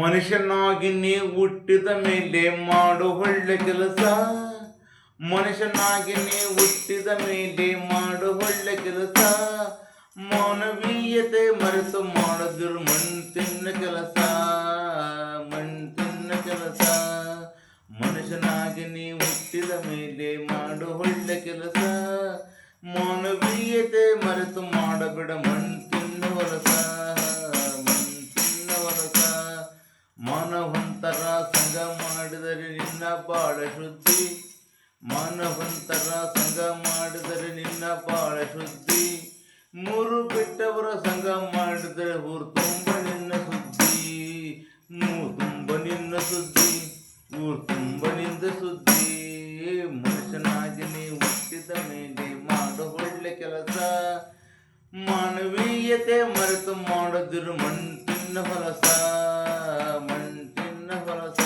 ಮನುಷ್ಯನಾಗಿ ನೀ ಹುಟ್ಟಿದ ಮೇಲೆ ಮಾಡು ಒಳ್ಳೆ ಕೆಲಸ. ಮನುಷ್ಯನಾಗಿ ನೀ ಹುಟ್ಟಿದ ಮೇಲೆ ಮಾಡು ಒಳ್ಳೆ ಕೆಲಸ. ಮಾನವೀಯತೆ ಮರೆತು ಮಾಡದಿರು ಮಣ್ತಿನ್ನ ಕೆಲಸ. ಮಣ್ತಿನ್ನ ಕೆಲಸ. ಮನುಷ್ಯನಾಗಿ ನೀ ಹುಟ್ಟಿದ ಮೇಲೆ ಮಾಡು ಒಳ್ಳೆ ಕೆಲಸ. ಮಾನವೀಯತೆ ಮರೆತು ಮಾಡಬೇಡ ಮಣ್ತಿನ್ನ ಹೊಲಸ. ಮಾನವಂತರ ಸಂಘ ಮಾಡಿದರೆ ನಿನ್ನ ಬಾಳ ಶುದ್ಧಿ. ಮಾನವಂತರ ಸಂಘ ಮಾಡಿದರೆ ನಿನ್ನ ಬಾಳ ಶುದ್ಧಿ. ಮೂರು ಬಿಟ್ಟವರ ಸಂಘ ಮಾಡಿದರೆ ಊರು ತುಂಬ ನಿನ್ನ ಸುದ್ದಿ. ಮೂರು ತುಂಬ ನಿನ್ನ ಸುದ್ದಿ. ಊರು ತುಂಬ ನಿಂದ ಸುದ್ದಿ. ಮನುಷ್ಯನಾಗಿ ನೀ ಹುಟ್ಟಿದ ಮೇಲೆ ಮಾಡು ಒಳ್ಳೆ ಕೆಲಸ. ಮಾನವೀಯತೆ ಮರೆತು ಮಾಡದಿರು ಮಣ್ತಿನ್ನ ಹೊಲಸ. ಮಣ್ತಿನ್ನ ಹೊಲಸ.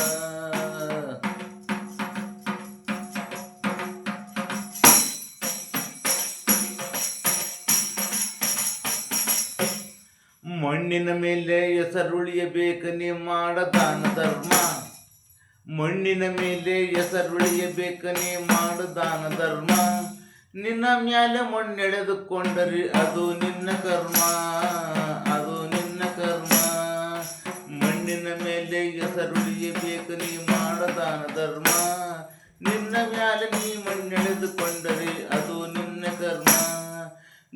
ಮಣ್ಣಿನ ಮೇಲೆ ಹೆಸರುಳಿಯಬೇಕ ನೀ ಮಾಡ ದಾನ ಧರ್ಮ. ಮಣ್ಣಿನ ಮೇಲೆ ಹೆಸರುಳಿಯಬೇಕ ನೀ ಮಾಡ ದಾನ ಧರ್ಮ. ನಿನ್ನ ಮ್ಯಾಲೆ ಮಣ್ಣೆಳೆದುಕೊಂಡರಿ ಅದು ನಿನ್ನ ಕರ್ಮ. ಅದು ನಿನ್ನ ಕರ್ಮ. ಮಣ್ಣಿನ ಮೇಲೆ ಹೆಸರುಳಿಯಬೇಕ ನೀ ಮಾಡ ದಾನ ಧರ್ಮ. ನಿನ್ನ ಮ್ಯಾಲೆ ನೀ ಮಣ್ಣೆಳೆದುಕೊಂಡರಿ ಅದು ನಿನ್ನ ಕರ್ಮ.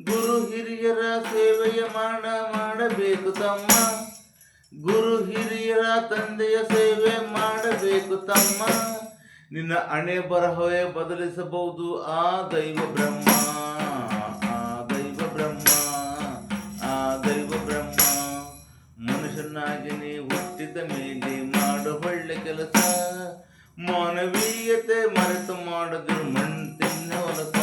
ಗುರು ಹಿರಿಯರ ಸೇವೆಯ ಮಾಡಬೇಕು ತಮ್ಮ. ಗುರು ಹಿರಿಯರ ತಂದೆಯ ಸೇವೆ ಮಾಡಬೇಕು ತಮ್ಮ. ನಿನ್ನ ಹಣೆ ಬರಹವೇ ಬದಲಿಸಬಹುದು ಆ ದೈವ ಬ್ರಹ್ಮ. ಆ ದೈವ ಬ್ರಹ್ಮ. ಆ ದೈವ ಬ್ರಹ್ಮ. ಮನುಷ್ಯನಾಗಿ ನೀ ಹುಟ್ಟಿದ ಮೇಲೆ ಮಾಡು ಒಳ್ಳೆ ಕೆಲಸ. ಮಾನವೀಯತೆ ಮರೆತು ಮಾಡದಿರು ಮಣ್ತಿನ್ನ ಹೊಲಸ.